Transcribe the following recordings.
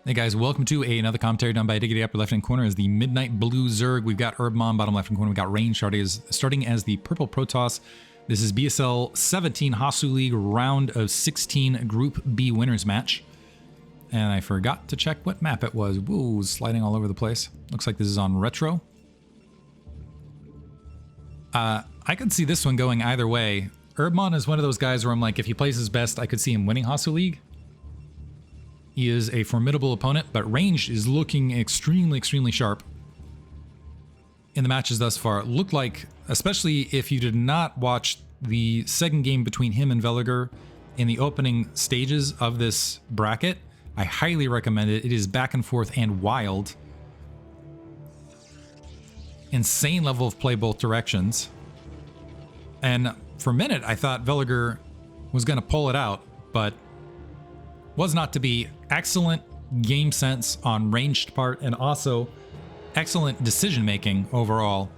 Hey guys, welcome to another commentary done by Diggity. Upper left-hand corner is the Midnight Blue Zerg. We've got Herbmon, bottom left-hand corner. We've got Range starting as the Purple Protoss. This is BSL 17 Hasuleague round of 16 Group B winners match. And I forgot to check what map it was. Whoa, sliding all over the place. Looks like this is on Retro. I could see this one going either way. Herbmon is one of those guys where I'm like, if he plays his best, I could see him winning Hasuleague. He is a formidable opponent, but Range is looking extremely sharp in the matches thus far. It looked like, especially if you did not watch the second game between him and Veliger in the opening stages of this bracket, I highly recommend it. It is back and forth and wild. Insane level of play both directions. And for a minute, I thought Veliger was going to pull it out, but was not to be. Excellent game sense on Ranged part, and also excellent decision making overall.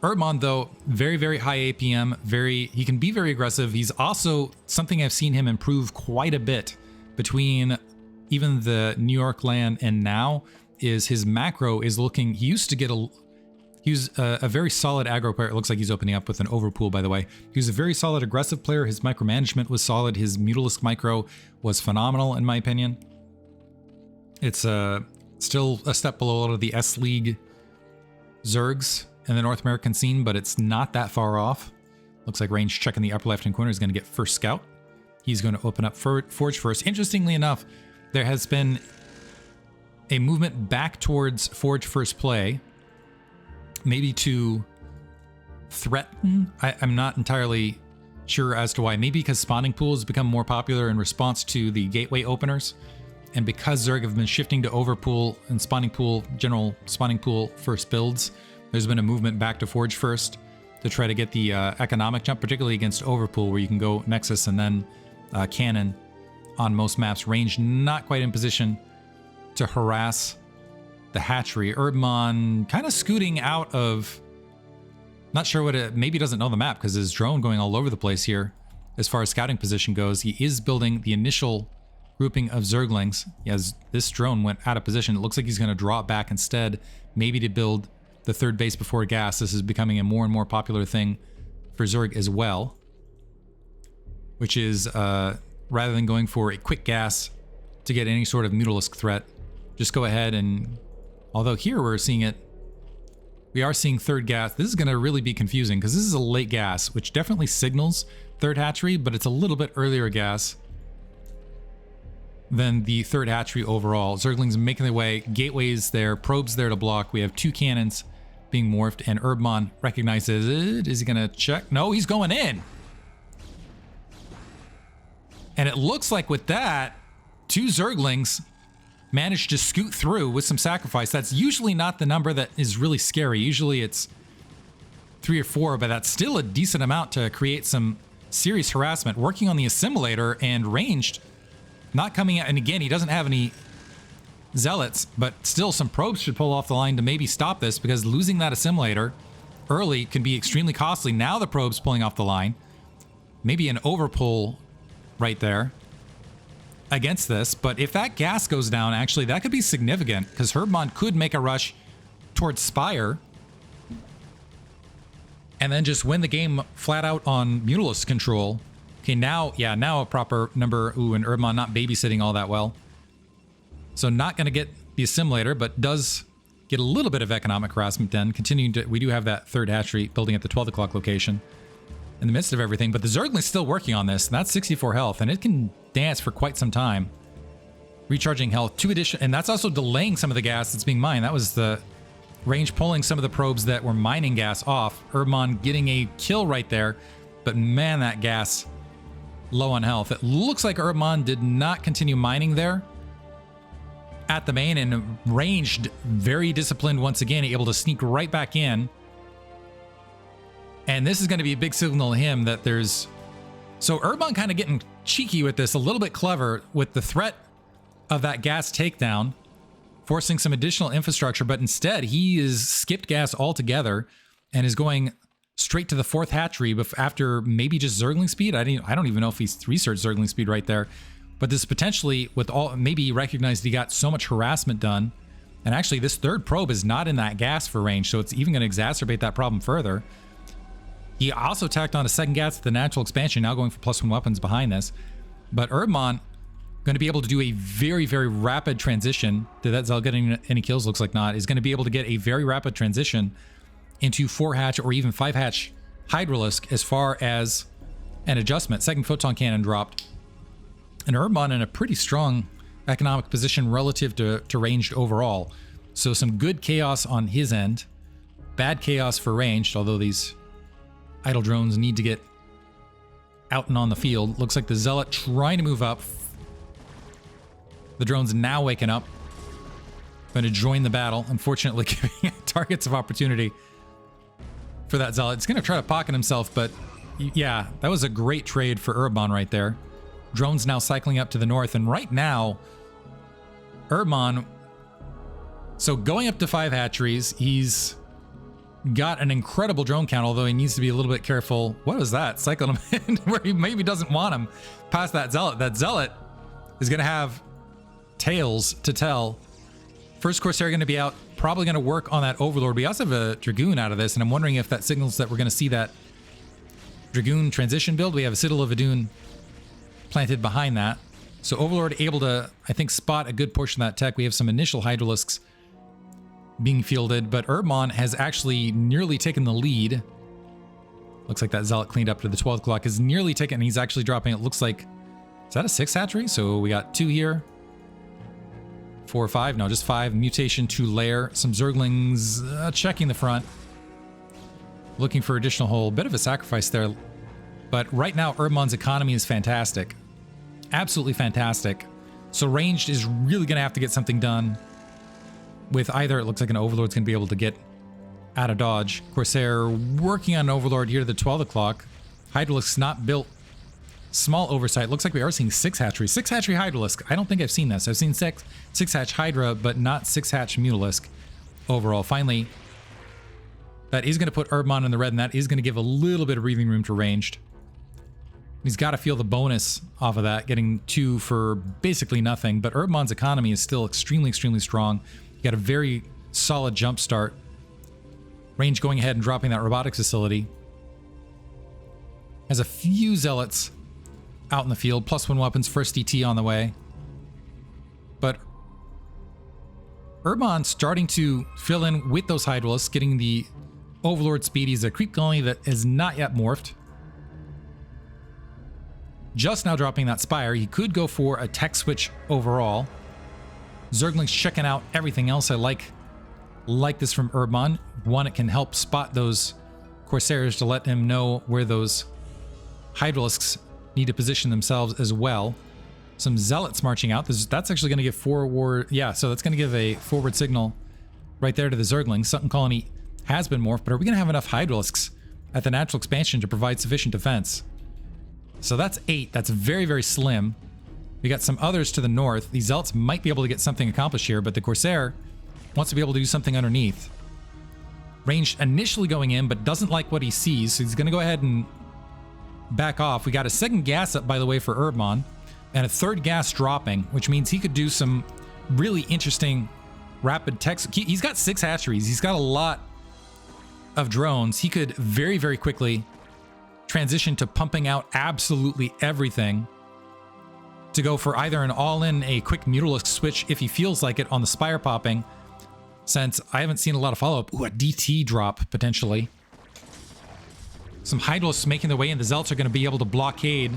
Herbmon, though, very high APM, he can be very aggressive. He's also something I've seen him improve quite a bit between even the New York LAN and now, is his macro is looking, he used to get he was a very solid aggro player. It looks like he's opening up with an overpool, by the way. He was a very solid aggressive player. His micromanagement was solid. His Mutalisk micro was phenomenal, in my opinion. It's still a step below a lot of the S-League Zergs in the North American scene, but it's not that far off. Looks like Range checking the upper left-hand corner is going to get first scout. He's going to open up Forge first. Interestingly enough, there has been a movement back towards Forge first play, maybe to threaten. I'm not entirely sure as to why. Maybe because spawning pools become more popular in response to the gateway openers, and because Zerg have been shifting to overpool and spawning pool, general spawning pool first builds, there's been a movement back to Forge first to try to get the economic jump, particularly against overpool, where you can go Nexus and then Cannon on most maps. Range not quite in position to harass the hatchery. Herbmon kind of scooting out of, not sure what it, maybe doesn't know the map because his drone going all over the place here as far as scouting position goes. He is building the initial grouping of Zerglings. As this drone went out of position, it looks like he's going to draw it back instead, maybe to build the third base before gas. This is becoming a more and more popular thing for Zerg as well, which is rather than going for a quick gas to get any sort of Mutalisk threat, just go ahead and, although here we are seeing third gas. This is going to really be confusing because this is a late gas, which definitely signals third hatchery, but it's a little bit earlier gas than the third hatchery overall. Zerglings making their way, gateways there, probes there to block. We have two cannons being morphed, and Herbmon recognizes it. Is he going to check? No, he's going in. And it looks like with that, two Zerglings managed to scoot through with some sacrifice. That's usually not the number that is really scary. Usually it's 3 or 4, but that's still a decent amount to create some serious harassment. Working on the assimilator, and Ranged not coming out. And again, he doesn't have any zealots, but still some probes should pull off the line to maybe stop this, because losing that assimilator early can be extremely costly. Now the probes pulling off the line. Maybe an overpull right there against this, but if that gas goes down, actually that could be significant, because Herbmon could make a rush towards Spire and then just win the game flat out on Mutalisk control. Okay, now a proper number. Ooh, and Herbmon not babysitting all that well, so not going to get the assimilator, but does get a little bit of economic harassment. Then continuing to, we do have that third hatchery building at the 12 o'clock location in the midst of everything, but the Zergling's still working on this, and that's 64 health, and it can dance for quite some time. Recharging health, 2 addition, and that's also delaying some of the gas that's being mined. That was the Range pulling some of the probes that were mining gas off. Herbmon getting a kill right there, but man, that gas low on health. It looks like Herbmon did not continue mining there at the main, and Ranged very disciplined once again, able to sneak right back in. And this is going to be a big signal to him that there's... So Herbmon kind of getting cheeky with this, a little bit clever with the threat of that gas takedown, forcing some additional infrastructure, but instead he is skipped gas altogether and is going straight to the fourth hatchery after maybe just Zergling speed. I don't even know if he's researched Zergling speed right there. But this potentially, with all, maybe he recognized he got so much harassment done. And actually, this third probe is not in that gas for range, so it's even going to exacerbate that problem further. He also tacked on a second gas at the natural expansion, now going for +1 weapons behind this. But Erdmann going to be able to do a very, very rapid transition. Did that Zealot getting any kills? Looks like not. Is going to be able to get a very rapid transition into 4-hatch or even 5-hatch Hydralisk as far as an adjustment. Second photon cannon dropped. And Erdmann in a pretty strong economic position relative to ranged overall. So some good chaos on his end. Bad chaos for ranged, although these idle drones need to get out and on the field. Looks like the Zealot trying to move up. The drone's now waking up. Going to join the battle. Unfortunately, giving targets of opportunity for that Zealot. It's going to try to pocket himself, but yeah, that was a great trade for Erdmann right there. Drones now cycling up to the north, and right now, Erdmann, so going up to 5 hatcheries, he's got an incredible drone count, although he needs to be a little bit careful. What was that? Cycling him in where he maybe doesn't want him past that Zealot. That Zealot is going to have tales to tell. First Corsair going to be out, probably going to work on that Overlord. We also have a Dragoon out of this, and I'm wondering if that signals that we're going to see that Dragoon transition build. We have a Citadel of Adun planted behind that. So Overlord able to, I think, spot a good portion of that tech. We have some initial Hydralisks being fielded, but Erdmann has actually nearly taken the lead. Looks like that Zealot cleaned up to the 12th clock, is nearly taken, and he's actually dropping, it looks like, is that a 6 hatchery? So we got 2 here. 4 or 5, no, just 5. Mutation to lair. Some Zerglings checking the front. Looking for additional hull. Bit of a sacrifice there. But right now, Erdmann's economy is fantastic. Absolutely fantastic. So ranged is really going to have to get something done with either, it looks like an Overlord's going to be able to get out of dodge. Corsair working on an Overlord here to the 12 o'clock. Hydralisk's not built. Small oversight. Looks like we are seeing 6 hatcheries. 6 hatchery Hydralisk. I don't think I've seen this. I've seen 6 hatch Hydra, but not 6 hatch Mutalisk overall. Finally, that is going to put Erdmann in the red, and that is going to give a little bit of breathing room to ranged. He's got to feel the bonus off of that, getting 2 for basically nothing. But Erdmann's economy is still extremely, extremely strong. You got a very solid jump start. Range going ahead and dropping that robotics facility. Has a few Zealots out in the field. +1 weapons, first DT on the way. But Erdmann starting to fill in with those Hydralisks, getting the Overlord speed. He's a creep colony that is not yet morphed. Just now dropping that Spire. He could go for a tech switch overall. Zergling's checking out everything else. I like this from Erdmann. One, it can help spot those Corsairs to let him know where those Hydralisks need to position themselves as well. Some Zealots marching out. That's actually going to give forward. Yeah, so that's going to give a forward signal right there to the Zerglings. Sutton Colony has been morphed, but are we going to have enough Hydralisks at the natural expansion to provide sufficient defense? So that's 8. That's very, very slim. We got some others to the north. These Zealots might be able to get something accomplished here, but the Corsair wants to be able to do something underneath. Range initially going in, but doesn't like what he sees, so he's going to go ahead and back off. We got a second gas up, by the way, for Erdmann, and a third gas dropping, which means he could do some really interesting rapid tech. He's got 6 hatcheries. He's got a lot of drones. He could very, very quickly transition to pumping out absolutely everything to go for either an all-in, a quick Mutalisk switch if he feels like it on the Spire popping, since I haven't seen a lot of follow-up. Ooh, a DT drop, potentially. Some Hydralisks making their way in. The Zealots are going to be able to blockade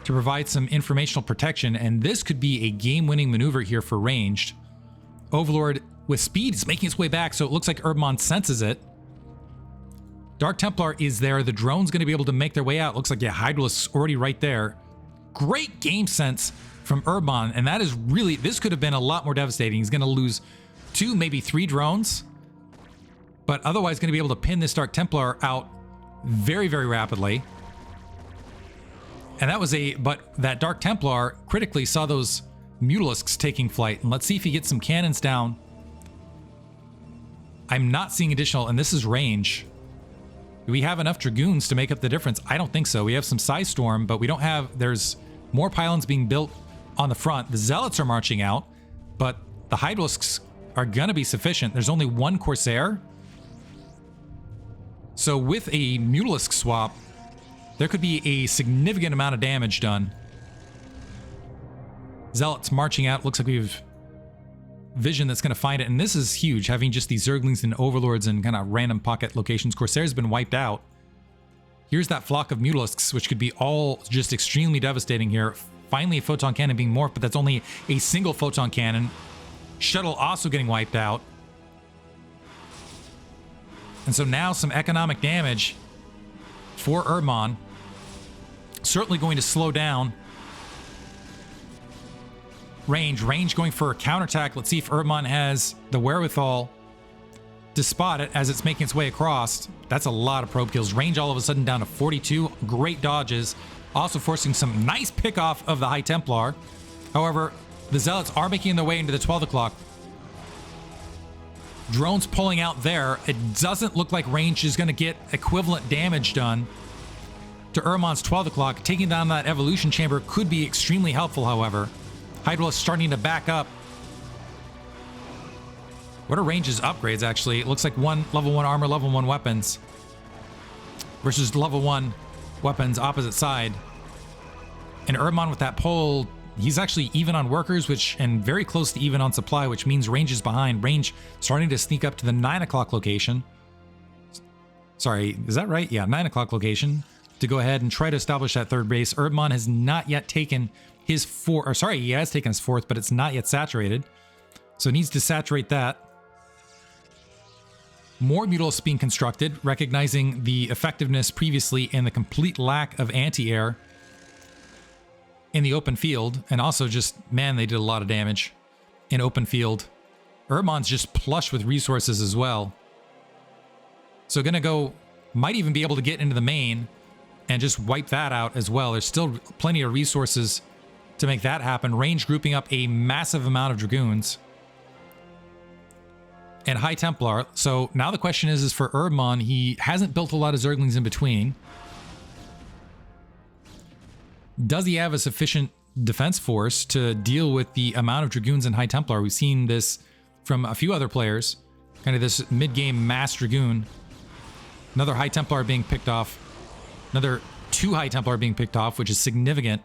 to provide some informational protection, and this could be a game-winning maneuver here for ranged. Overlord with speed is making its way back, so it looks like Erdmann senses it. Dark Templar is there. The drone's going to be able to make their way out. Looks like, yeah, Hydralisk's already right there. Great game sense from Erdmann, and that is really, this could have been a lot more devastating. He's going to lose 2, maybe 3 drones, but otherwise going to be able to pin this Dark Templar out very, very rapidly. And that was but that Dark Templar critically saw those Mutalisks taking flight, and let's see if he gets some cannons down. I'm not seeing additional, and this is range. Do we have enough Dragoons to make up the difference? I don't think so. We have some Psy Storm, but we don't have, there's More pylons being built on the front. The Zealots are marching out, but the Hydralisks are going to be sufficient. There's only one Corsair. So with a Mutalisk swap, there could be a significant amount of damage done. Zealots marching out. Looks like we have vision that's going to find it. And this is huge, having just these Zerglings and Overlords and kind of random pocket locations. Corsair's been wiped out. Here's that flock of Mutalisks, which could be all just extremely devastating here. Finally, a Photon Cannon being morphed, but that's only a single Photon Cannon. Shuttle also getting wiped out. And so now some economic damage for Erdmann. Certainly going to slow down Range going for a counterattack. Let's see if Erdmann has the wherewithal to spot it as it's making its way across. That's a lot of probe kills. Range all of a sudden down to 42. Great dodges. Also forcing some nice pick-off of the High Templar. However, the Zealots are making their way into the 12 o'clock. Drones pulling out there. It doesn't look like Range is going to get equivalent damage done to Erdmann's 12 o'clock. Taking down that evolution chamber could be extremely helpful, however. Hydra is starting to back up. What are Range's upgrades, actually? It looks like level 1 armor, level 1 weapons versus level 1 weapons opposite side. And Erdmann with that pole, he's actually even on workers, and very close to even on supply, which means Range is behind. Range starting to sneak up to the 9 o'clock location. Sorry, is that right? Yeah, 9 o'clock location to go ahead and try to establish that third base. Erdmann has not yet taken his he has taken his fourth, but it's not yet saturated. So it needs to saturate that. More Mutalisks being constructed, recognizing the effectiveness previously and the complete lack of anti-air in the open field. And also just, man, they did a lot of damage in open field. Erdmann's just plush with resources as well. So gonna go, might even be able to get into the main and just wipe that out as well. There's still plenty of resources to make that happen. Range grouping up a massive amount of Dragoons and High Templar. So now the question is for Erdmann, he hasn't built a lot of Zerglings in between. Does he have a sufficient defense force to deal with the amount of Dragoons and High Templar? We've seen this from a few other players. Kind of this mid-game mass Dragoon. Another High Templar being picked off. Another 2 High Templar being picked off, which is significant.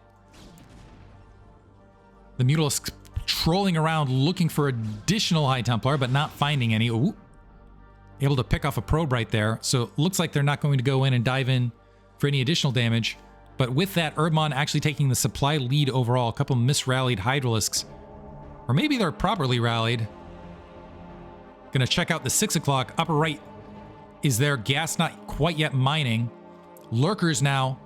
The Mutalisk trolling around looking for additional High Templar, but not finding any. Ooh. Able to pick off a probe right there. So it looks like they're not going to go in and dive in for any additional damage. But with that, Erdmann actually taking the supply lead overall. A couple misrallied Hydralisks. Or maybe they're properly rallied. Gonna check out the 6 o'clock. Upper right is there. Gas not quite yet mining. Lurkers now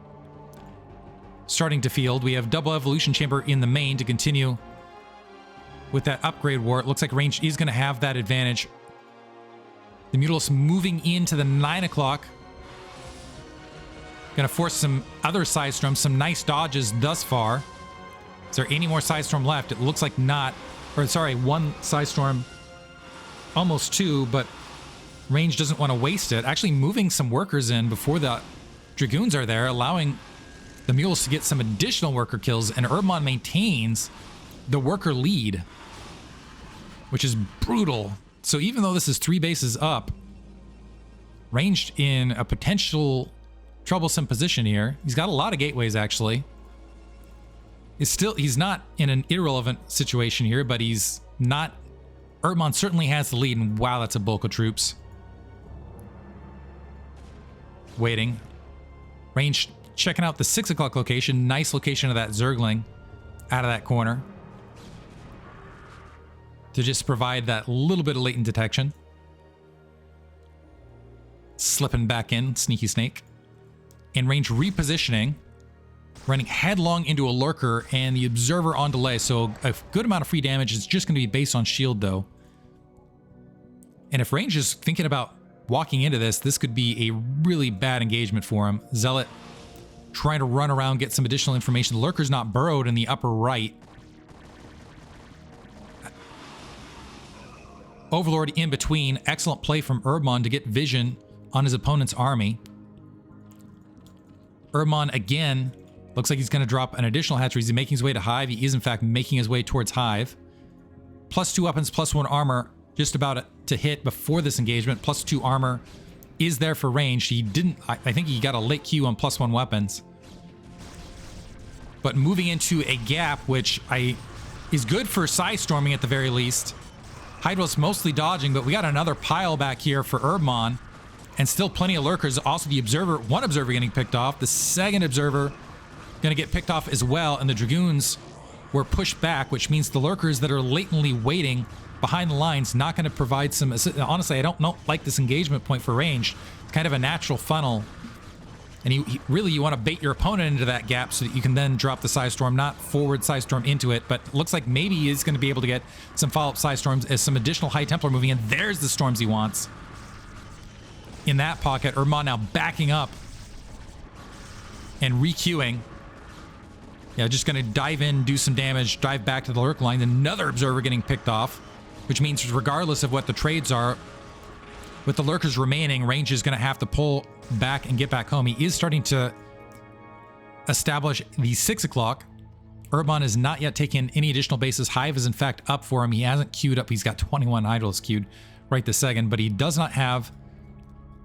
starting to field. We have double evolution chamber in the main to continue with that upgrade war. It looks like Range is going to have that advantage. The Mutalisks moving into the 9 o'clock. Going to force some other side storms, some nice dodges thus far. Is there any more side storm left? It looks like not. Or sorry, 1 side storm, almost 2, but Range doesn't want to waste it. Actually moving some workers in before the Dragoons are there, allowing the Mules to get some additional worker kills, and Erdmann maintains the worker lead, which is brutal. So even though this is 3 bases up, Ranged in a potential troublesome position here. He's got a lot of gateways, actually. He's not in an irrelevant situation here, but he's not. Erdmann certainly has the lead, and wow, that's a bulk of troops. Waiting. Range checking out the 6 o'clock location. Nice location of that Zergling out of that corner to just provide that little bit of latent detection. Slipping back in, sneaky snake. And Range repositioning, running headlong into a lurker and the observer on delay. So a good amount of free damage. Is just going to be based on shield though. And if Range is thinking about walking into this, this could be a really bad engagement for him. Zealot trying to run around, get some additional information. The lurker's not burrowed in the upper right. Overlord in between. Excellent play from Erdmann to get vision on his opponent's army. Erdmann again Looks like he's going to drop an additional hatchery. He's making his way to Hive. He is, in fact, making his way towards Hive. +2 weapons, +1 armor, just about to hit before this engagement. +2 armor is there for range. He didn't... I think he got a late Q on +1 weapons. But moving into a gap, which is good for Psystorming at the very least. Hydra's mostly dodging, but we got another pile back here for Urbmon. And still plenty of lurkers. Also the observer, one observer getting picked off. The second observer gonna get picked off as well. And the Dragoons were pushed back, which means the lurkers that are latently waiting behind the lines not gonna provide some... Honestly, I don't like this engagement point for range. It's kind of a natural funnel. And really, you want to bait your opponent into that gap so that you can then drop the Psystorm, not forward Psystorm into it. But looks like maybe he is going to be able to get some follow-up Psystorms as some additional High Templar moving in. There's the storms he wants. In that pocket, Urbmon now backing up and re-queuing. Yeah, just going to dive in, do some damage, dive back to the lurk line. Another observer getting picked off, which means regardless of what the trades are, with the lurkers remaining, range is going to have to pull back and get back home. He is starting to establish the 6 o'clock. Urbmon has not yet taken any additional bases. Hive is in fact up for him. He hasn't queued up. He's got 21 idols queued right this second, but he does not have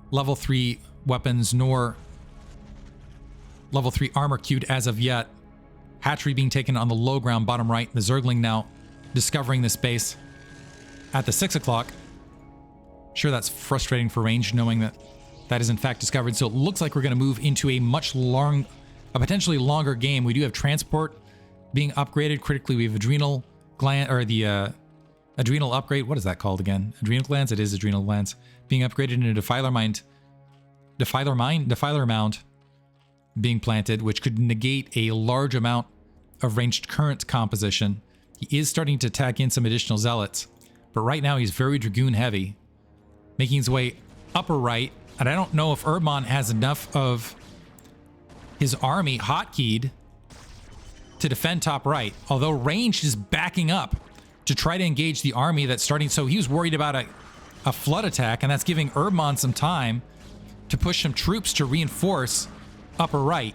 level 3 weapons nor level 3 armor queued as of yet. Hatchery being taken on the low ground, bottom right. The Zergling now discovering this base at the 6 o'clock. Sure, that's frustrating for range, knowing that that is in fact discovered. So it looks like we're going to move into a potentially longer game. We do have transport being upgraded critically. We have adrenal gland, or the adrenal upgrade. What is that called again? Adrenal glands? It is adrenal glands being upgraded into defiler mound being planted, which could negate a large amount of ranged current composition. He is starting to tack in some additional zealots, but right now he's very Dragoon heavy, making his way upper right. And I don't know if Urbmon has enough of his army hotkeyed to defend top right, although range is backing up to try to engage the army that's starting. So he was worried about a flood attack, and that's giving Urbmon some time to push some troops to reinforce upper right.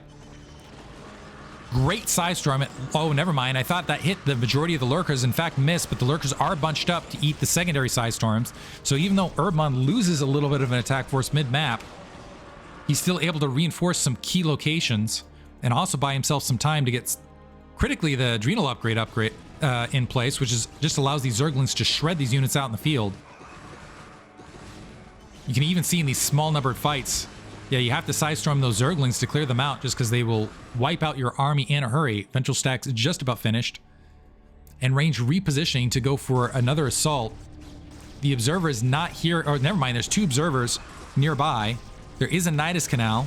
Great Psystorm. Oh, never mind. I thought that hit the majority of the lurkers. In fact, missed, but the lurkers are bunched up to eat the secondary Psystorms. So even though Urbmon loses a little bit of an attack force mid-map, he's still able to reinforce some key locations and also buy himself some time to get critically the adrenal upgrade in place, which is just allows these Zerglings to shred these units out in the field. You can even see in these small numbered fights, yeah, you have to Psystorm those Zerglings to clear them out, just because they will wipe out your army in a hurry. Ventral stack's just about finished. And range repositioning to go for another assault. The observer is not here, or never mind, there's 2 observers nearby. There is a Nidus Canal.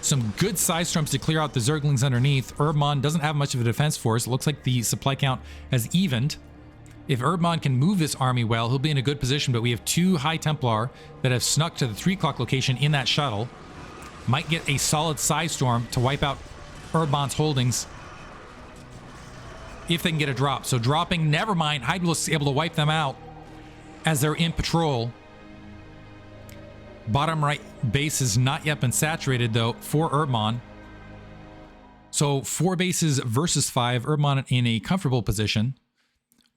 Some good Psystorms to clear out the Zerglings underneath. Urbmon doesn't have much of a defense force. It looks like the supply count has evened. If Urbmon can move this army well, he'll be in a good position, but we have 2 High Templar that have snuck to the 3 o'clock location in that shuttle. Might get a solid Psystorm to wipe out Urbmon's holdings if they can get a drop. So dropping, never mind. Hydra's is able to wipe them out as they're in patrol. Bottom right base has not yet been saturated, though, for Urbmon. So 4 bases versus 5. Urbmon in a comfortable position.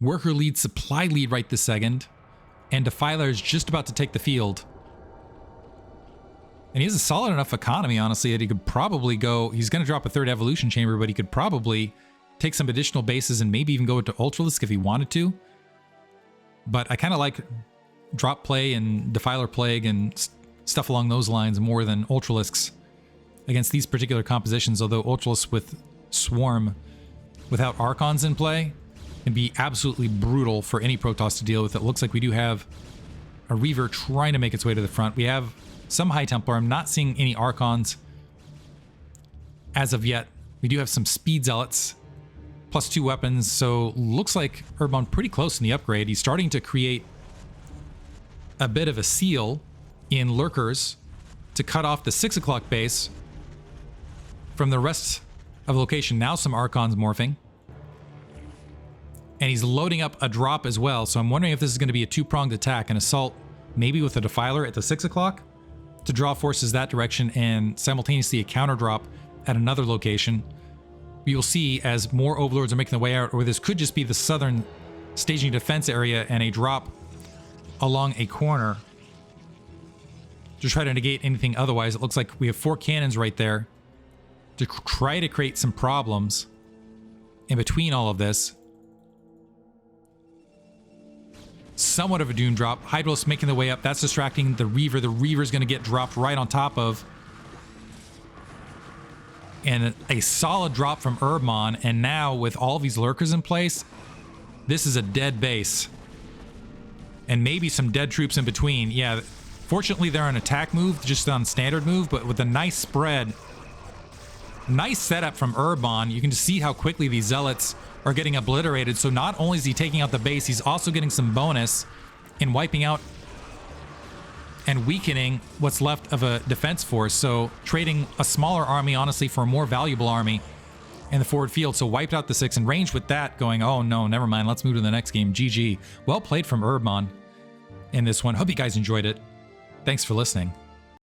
Worker lead, supply lead right this second. And Defiler is just about to take the field. And he has a solid enough economy, honestly, that he could probably go... He's going to drop a 3rd evolution chamber, but he could probably take some additional bases and maybe even go into Ultralisk if he wanted to. But I kind of like drop play and Defiler Plague and stuff along those lines more than Ultralisks against these particular compositions, although Ultralisk with Swarm without Archons in play can be absolutely brutal for any Protoss to deal with. It looks like we do have a Reaver trying to make its way to the front. We have some High Templar. I'm not seeing any Archons as of yet. We do have some Speed Zealots, +2 weapons, so looks like Urbmon pretty close in the upgrade. He's starting to create a bit of a seal in lurkers to cut off the 6 o'clock base from the rest of the location. Now some Archons morphing. And he's loading up a drop as well, so I'm wondering if this is going to be a 2-pronged attack, an assault maybe with a Defiler at the 6 o'clock to draw forces that direction, and simultaneously a counter drop at another location you'll see as more overlords are making their way out, or this could just be the southern staging defense area and a drop along a corner to try to negate anything otherwise. It looks like we have 4 cannons right there to try to create some problems in between all of this. Somewhat of a doom drop. Hydros making the way up. That's distracting the Reaver. The Reaver's going to get dropped right on top of. And a solid drop from Urbmon. And now with all these lurkers in place, this is a dead base. And maybe some dead troops in between. Yeah, fortunately they're on attack move, just on standard move, but with a nice spread. Nice setup from Urbmon. You can just see how quickly these zealots are getting obliterated. So not only is he taking out the base, he's also getting some bonus in wiping out and weakening what's left of a defense force. So trading a smaller army, honestly, for a more valuable army in the forward field. So wiped out the 6 in range with that, going, oh no, never mind. Let's move to the next game. GG. Well played from Urbmon in this one. Hope you guys enjoyed it. Thanks for listening.